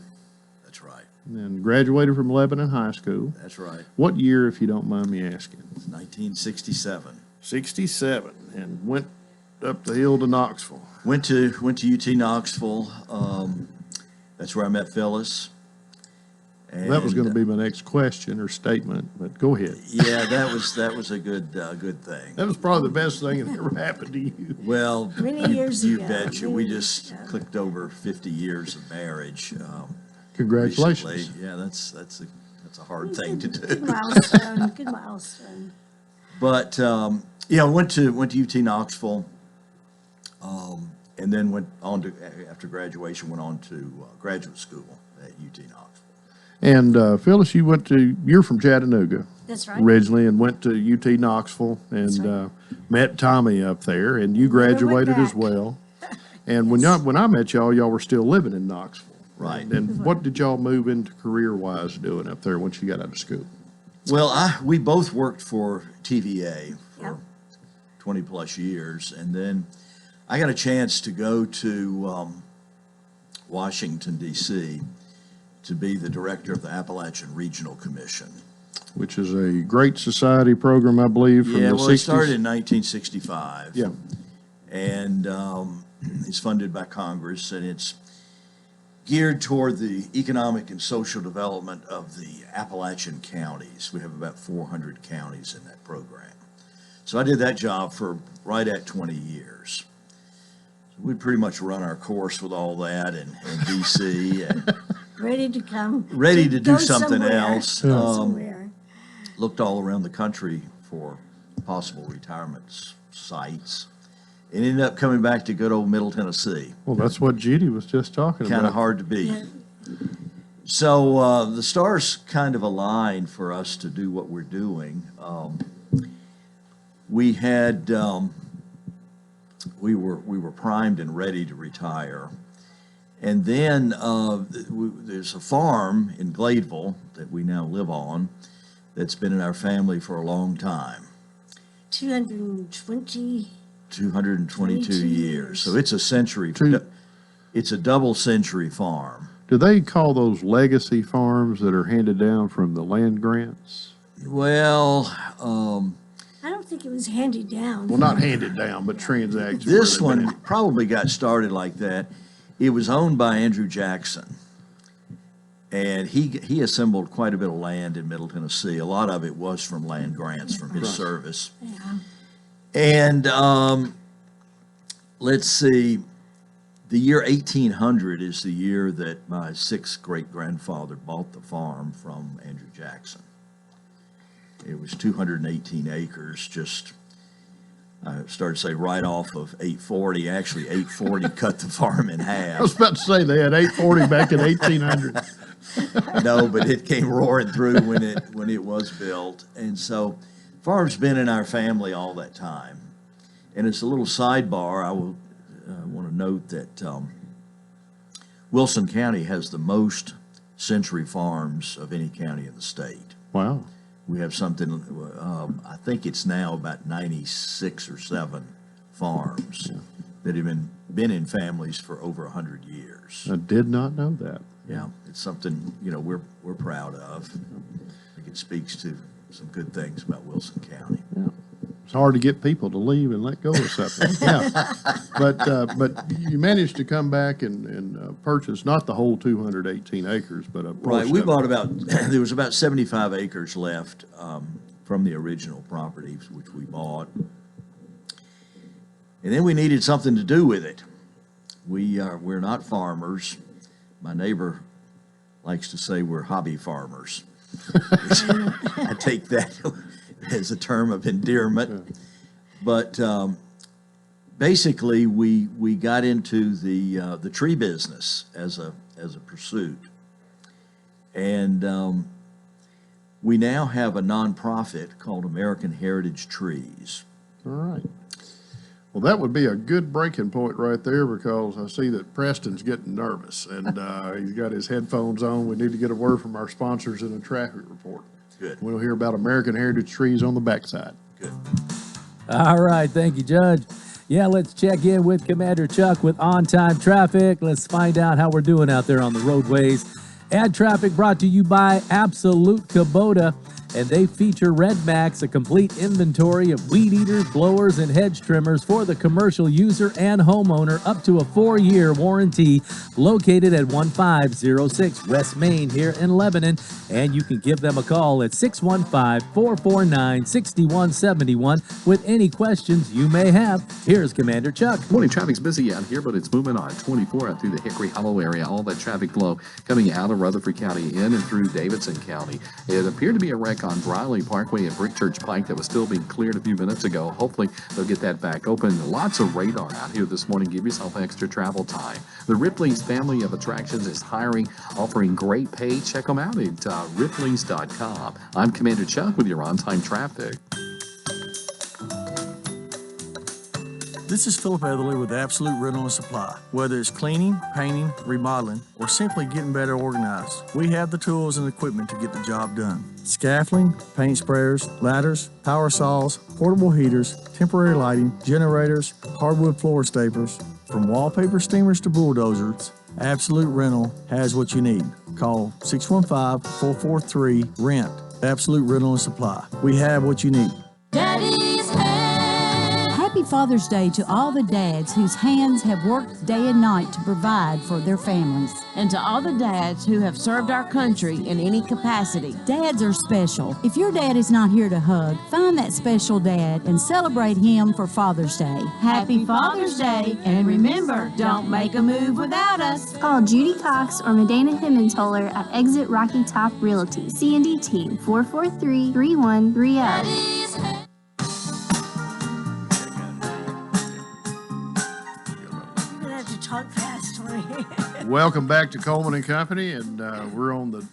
That's right. and graduated from Lebanon High School. That's right. What year, if you don't mind me asking? 1967. 67, and went up the hill to Knoxville. Went to UT Knoxville. That's where I met Phyllis. That was going to be my next question or statement, but go ahead. Yeah, that was a good thing. That was probably the best thing that ever happened to you. Well, Many years you ago, betcha. many We years just ago. clicked over 50 years of marriage. Congratulations. Recently. Yeah, that's a hard thing to Good do. milestone, good milestone. But yeah, I went to UT Knoxville, and then went on to after graduation went on to graduate school at UT Knoxville. And Phyllis, you're from Chattanooga That's right. originally, and went to UT Knoxville and met Tommy up there, and you graduated as back. well. And when I met y'all were still living in Knoxville. Right. And what did y'all move into career-wise doing up there once you got out of school? Well, we both worked for TVA for Yep. 20 plus years, and then I got a chance to go to Washington, D.C. to be the director of the Appalachian Regional Commission. Which is a great society program, I believe, from Yeah, the well, 60s. it started in 1965. Yeah. And it's funded by Congress, and it's geared toward the economic and social development of the Appalachian counties. We have about 400 counties in that program. So I did that job for right at 20 years. So we pretty much run our course with all that in D.C. and Ready to come. ready to do go something somewhere. else. Go somewhere. Looked all around the country for possible retirement sites, and ended up coming back to good old Middle Tennessee. Well, that's what Judy was just talking about. Kind of hard to beat. So the stars kind of aligned for us to do what we're doing. We had we were primed and ready to retire. And then there's a farm in Gladeville that we now live on that's been in our family for a long time. 220. 222 years. So it's a century. Two- It's a double century farm. Do they call those legacy farms that are handed down from the land grants? Well, I don't think it was handed down. Well, not handed down, but transactions. this where they've one probably got started like that. It was owned by Andrew Jackson. And he assembled quite a bit of land in Middle Tennessee. A lot of it was from land grants from his service. Yeah. And let's see, the year 1800 is the year that my sixth great-grandfather bought the farm from Andrew Jackson. It was 218 acres, just, I started to say right off of 840. Actually, 840 cut the farm in half. I was about to say they had 840 back in 1800. No, but it came roaring through when it was built. And so farm's been in our family all that time. And it's a little sidebar. I will want to note that Wilson County has the most century farms of any county in the state. Wow. We have something, I think it's now about 96 or 7 farms that have been in families for over 100 years. I did not know that. Yeah, it's something, we're proud of. I think it speaks to some good things about Wilson County. Yeah. It's hard to get people to leave and let go of something. Yeah. But you managed to come back and purchase not the whole 218 acres, but a portion. Right, we bought there was about 75 acres left from the original properties, which we bought. And then we needed something to do with it. We're not farmers. My neighbor likes to say we're hobby farmers. I take that as a term of endearment. But basically, we got into the tree business as a pursuit. And we now have a nonprofit called American Heritage Trees. All right. Well, that would be a good breaking point right there, because I see that Preston's getting nervous and he's got his headphones on. We need to get a word from our sponsors in a traffic report. Good. We'll hear about American Heritage Trees on the backside. Good. All right. Thank you, Judge. Yeah, let's check in with Commander Chuck with On-Time Traffic. Let's find out how we're doing out there on the roadways. Ad Traffic brought to you by Absolute Kubota, and they feature Red Max, a complete inventory of weed eaters, blowers, and hedge trimmers for the commercial user and homeowner, up to a 4-year warranty, located at 1506 West Main here in Lebanon. And you can give them a call at 615-449-6171 with any questions you may have. Here's Commander Chuck. Morning traffic's busy out here, but it's moving on 24 out through the Hickory Hollow area. All that traffic flow coming out of Rutherford County in and through Davidson County. It appeared to be a wreck on Briley Parkway at Brick Church Pike that was still being cleared a few minutes ago. Hopefully they'll get that back open. Lots of radar out here this morning. Give yourself extra travel time. The Ripley's family of attractions is hiring, offering great pay. Check them out at ripleys.com. I'm Commander Chuck with your on-time traffic. This is Philip Etherly with Absolute Rental and Supply. Whether it's cleaning, painting, remodeling, or simply getting better organized, we have the tools and equipment to get the job done. Scaffolding, paint sprayers, ladders, power saws, portable heaters, temporary lighting, generators, hardwood floor staplers, from wallpaper steamers to bulldozers, Absolute Rental has what you need. Call 615-443-RENT. Absolute Rental and Supply. We have what you need. Happy Father's Day to all the dads whose hands have worked day and night to provide for their families. And to all the dads who have served our country in any capacity. Dads are special. If your dad is not here to hug, find that special dad and celebrate him for Father's Day. Happy Father's Day, and remember, don't make a move without us. Call Judy Cox or Medina Himmentoller at Exit Rocky Top Realty, C&D Team, 443-3130. Talk fast for me. Welcome back to Coleman and Company, and we're on the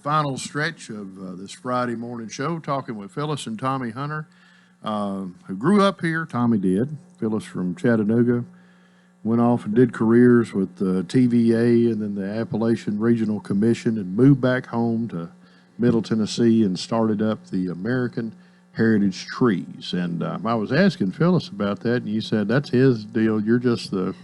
final stretch of this Friday morning show, talking with Phyllis and Tommy Hunter, who grew up here. Tommy did. Phyllis from Chattanooga, went off and did careers with TVA and then the Appalachian Regional Commission, and moved back home to Middle Tennessee and started up the American heritage trees. And I was asking Phyllis about that, and you said that's his deal. You're just the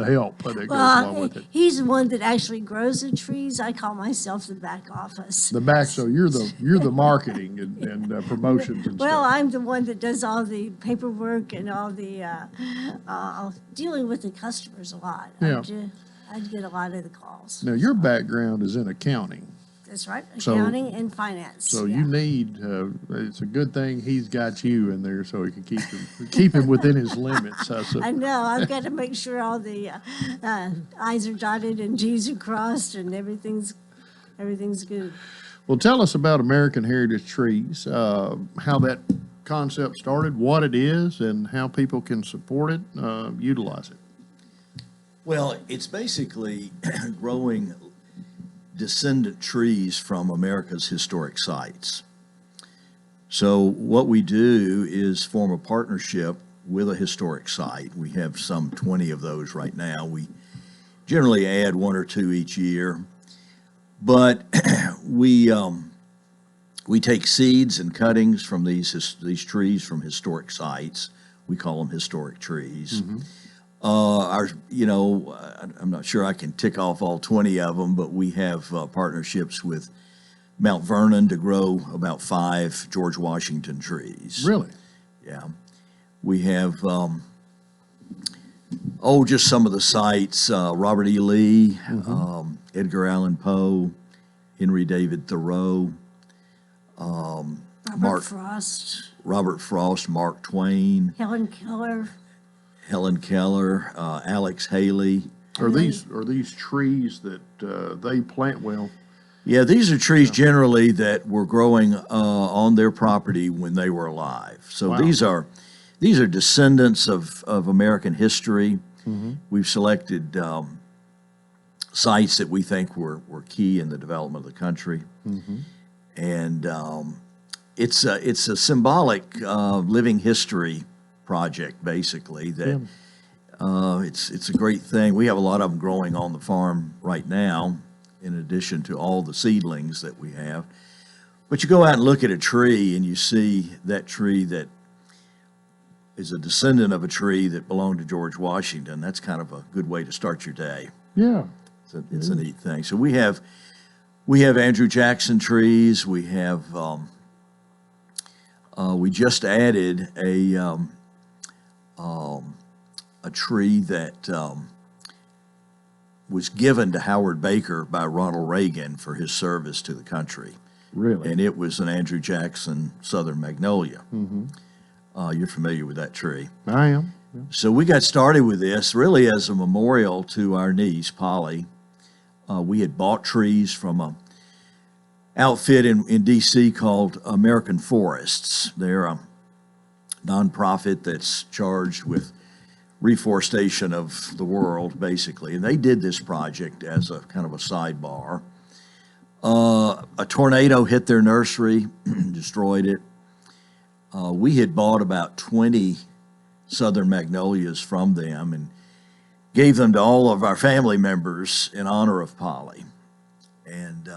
help that goes along with it. He's the one that actually grows the trees. I call myself the back office. The back, so you're the marketing and promotions and Well, stuff. I'm the one that does all the paperwork and all the dealing with the customers a lot. Yeah. I get a lot of the calls. Now, your background is in accounting. That's right, So- accounting and finance. So yeah. you need, it's a good thing he's got you in there so he can keep him within his limits. I know, I've got to make sure all the I's are dotted and G's are crossed and everything's good. Well, tell us about American Heritage Trees, how that concept started, what it is, and how people can support it, utilize it. Well, it's basically growing descendant trees from America's historic sites. So what we do is form a partnership with a historic site. We have some 20 of those right now. We generally add 1 or 2 each year. But we take seeds and cuttings from these trees from historic sites. We call them historic trees. Mm-hmm. I'm not sure I can tick off all 20 of them, but we have partnerships with Mount Vernon to grow about 5 George Washington trees. Really? Yeah. We have, just some of the sites, Robert E. Lee, Edgar Allan Poe, Henry David Thoreau, Robert Frost, Mark Twain, Helen Keller, Alex Haley. Are these trees that they plant? Well, yeah, these are trees generally that were growing on their property when they were alive. So Wow. these are descendants of American history. Mm-hmm. We've selected sites that we think were key in the development of the country, Mm-hmm. and it's a symbolic living history project, basically. That it's a great thing. We have a lot of them growing on the farm right now, in addition to all the seedlings that we have. But you go out and look at a tree, and you see that tree that is a descendant of a tree that belonged to George Washington. That's kind of a good way to start your day. Yeah. It's a neat thing. So we have Andrew Jackson trees. We have we just added a tree that was given to Howard Baker by Ronald Reagan for his service to the country. Really? And it was an Andrew Jackson Southern Magnolia. Mm-hmm. You're familiar with that tree. I am. Yeah. So we got started with this really as a memorial to our niece, Polly. We had bought trees from a outfit in D.C. called American Forests. They're a nonprofit that's charged with reforestation of the world, basically. And they did this project as a kind of a sidebar. A tornado hit their nursery, destroyed it. We had bought about 20 Southern Magnolias from them and gave them to all of our family members in honor of Polly. And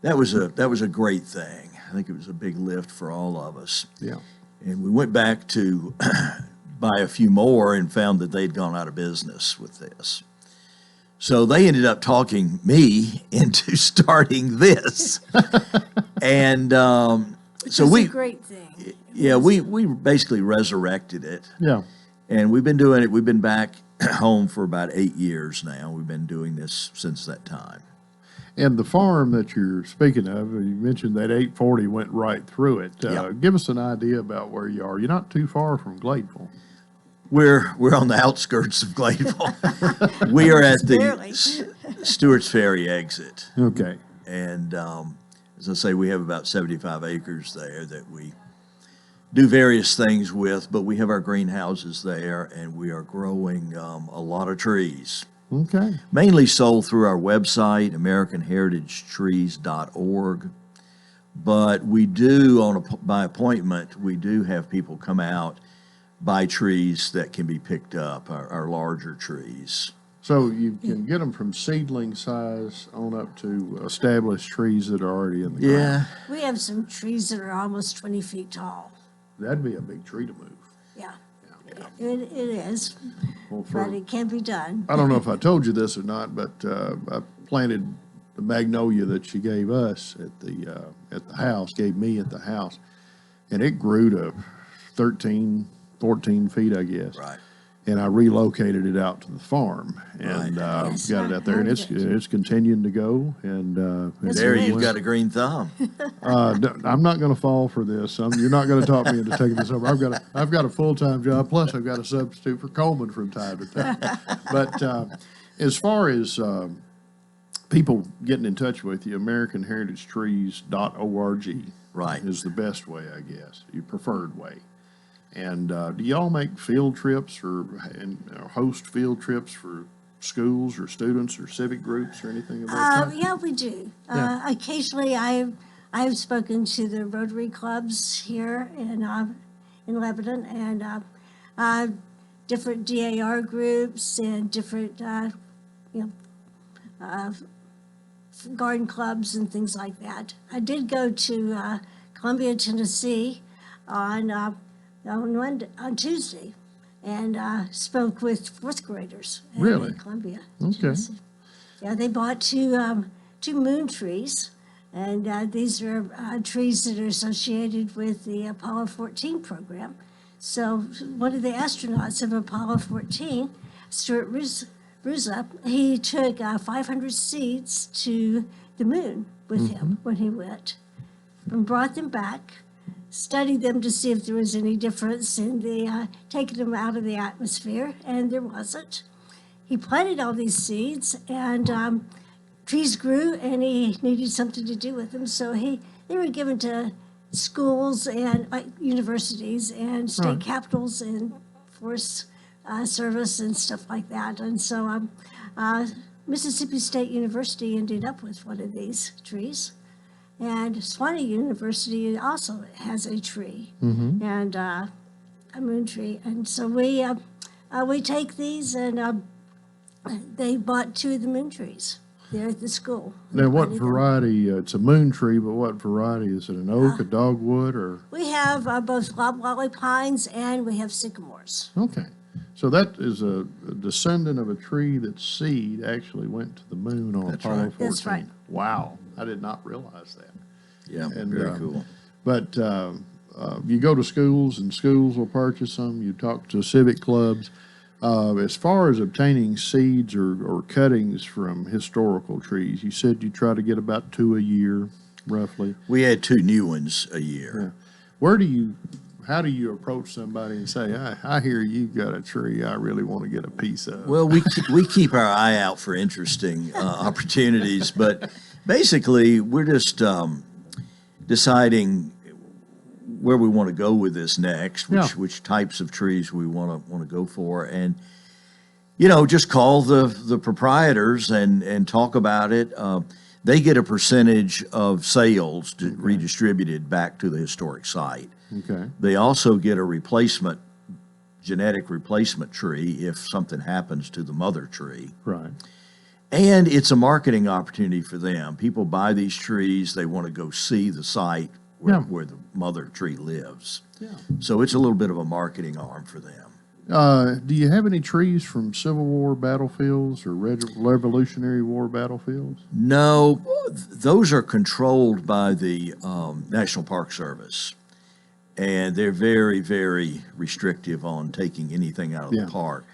that was a great thing. I think it was a big lift for all of us. Yeah. And we went back to buy a few more and found that they'd gone out of business with this. So they ended up talking me into starting this. And so It's a great thing. Yeah, we basically resurrected it. Yeah. And we've been doing it. We've been back home for about 8 years now. We've been doing this since that time. And the farm that you're speaking of, you mentioned that 840 went right through it. Yep. Give us an idea about where you are. You're not too far from Gladeville. We're on the outskirts of Gladeville. We are at the Stewart's Ferry exit. Okay. And as I say, we have about 75 acres there that we do various things with, but we have our greenhouses there, and we are growing a lot of trees. Okay. Mainly sold through our website, AmericanHeritageTrees.org. But we do, by appointment, we do have people come out, buy trees that can be picked up, our larger trees. So you can get them from seedling size on up to established trees that are already in the ground. We have some trees that are almost 20 feet tall. That'd be a big tree to move. Yeah. It is, Well, but it can be done. I don't know if I told you this or not, but I planted the magnolia that she gave us at the house, gave me at the house, and it grew to 13, 14 feet, I guess. Right. And I relocated it out to the farm and got it out there, and it's continuing to go. And there you've got a green thumb. I'm not going to fall for this. You're not going to talk me into taking this over. I've got a full-time job, plus I've got a substitute for Coleman from time to time. But as far as people getting in touch with you, AmericanHeritageTrees.org is the best way, I guess, your preferred way. And do y'all make field trips or host field trips for schools or students or civic groups or anything of that type? Yeah, we do. Occasionally, I have spoken to the Rotary clubs here in Lebanon, and different DAR groups and different garden clubs and things like that. I did go to Columbia, Tennessee on Tuesday, and spoke with fourth graders in Columbia. Okay. Tennessee. Yeah, they bought two moon trees, and these are trees that are associated with the Apollo 14 program. So one of the astronauts of Apollo 14, Stuart Roosa, he took 500 seeds to the moon with him when he went, and brought them back, studied them to see if there was any difference in the taking them out of the atmosphere, and there wasn't. He planted all these seeds, and trees grew, and he needed something to do with them, so they were given to schools and universities and state capitals and Forest Service and stuff like that. And so Mississippi State University ended up with one of these trees. And Swanee University also has a tree, and a moon tree. And so we take these, and they bought two of the moon trees there at the school. Now, what variety? It's a moon tree, but what variety? Is it an oak, a dogwood, or? We have both loblolly pines, and we have sycamores. Okay. So that is a descendant of a tree that seed actually went to the moon on Apollo 14. That's right. Wow. I did not realize that. Yeah, very cool. But you go to schools, and schools will purchase them. You talk to civic clubs. As far as obtaining seeds or cuttings from historical trees, you said you try to get about 2 a year, roughly. We had 2 new ones a year. Yeah. How do you approach somebody and say, I hear you've got a tree I really want to get a piece of? Well, we keep our eye out for interesting opportunities, but basically we're just deciding where we want to go with this next, which types of trees we want to go for, and just call the proprietors and talk about it. They get a percentage of sales redistributed back to the historic site. Okay. They also get a genetic replacement tree if something happens to the mother tree. Right. And it's a marketing opportunity for them. People buy these trees, they want to go see the site where the mother tree lives. Yeah. So it's a little bit of a marketing arm for them. Do you have any trees from Civil War battlefields or Revolutionary War battlefields? No, those are controlled by the National Park Service. And they're very, very restrictive on taking anything out of the park.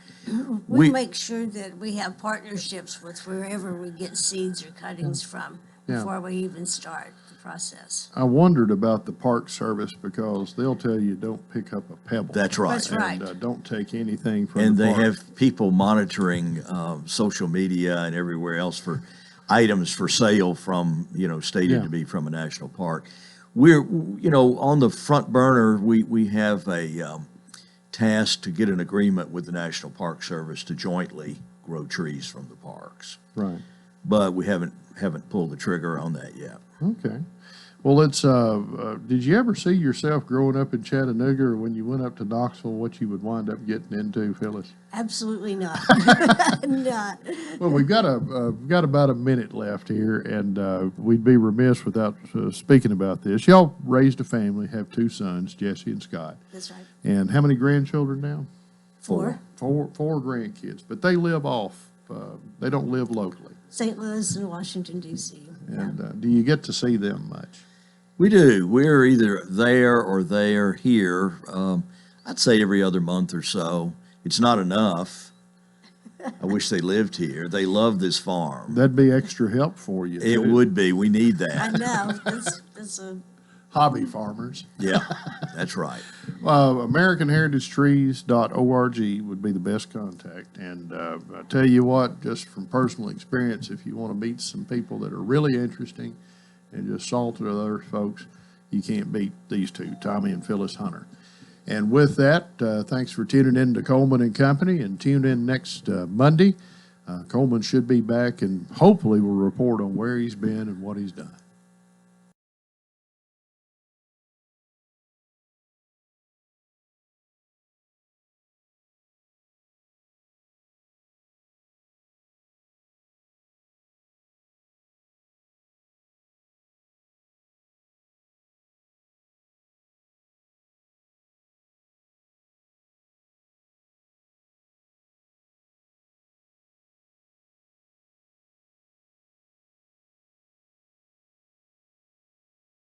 We make sure that we have partnerships with wherever we get seeds or cuttings from before we even start the process. I wondered about the Park Service because they'll tell you don't pick up a pebble. That's right. That's right. And don't take anything from And the they park. have people monitoring social media and everywhere else for items for sale from, stated to be from a national park. We're, on the front burner, we have a task to get an agreement with the National Park Service to jointly grow trees from the parks. Right. But we haven't pulled the trigger on that yet. Okay. Well, it's, did you ever see yourself growing up in Chattanooga, or when you went up to Knoxville, what you would wind up getting into, Phyllis? Absolutely not. Not. Well, we've got about a minute left here, and we'd be remiss without speaking about this. Y'all raised a family, have 2 sons, Jesse and Scott. That's right. And how many grandchildren now? 4. Four grandkids, but they live off. They don't live locally. St. Louis and Washington, D.C. And do you get to see them much? We do. We're either there or they are here. I'd say every other month or so. It's not enough. I wish they lived here. They love this farm. That'd be extra help for you. It would be. We need that. I know. That's a Hobby farmers. Yeah, that's right. AmericanHeritageTrees.org would be the best contact. And I tell you what, just from personal experience, if you want to meet some people that are really interesting and just salted other folks, you can't beat these 2, Tommy and Phyllis Hunter. And with that, thanks for tuning in to Coleman and Company, and tune in next Monday. Coleman should be back, and hopefully will report on where he's been and what he's done.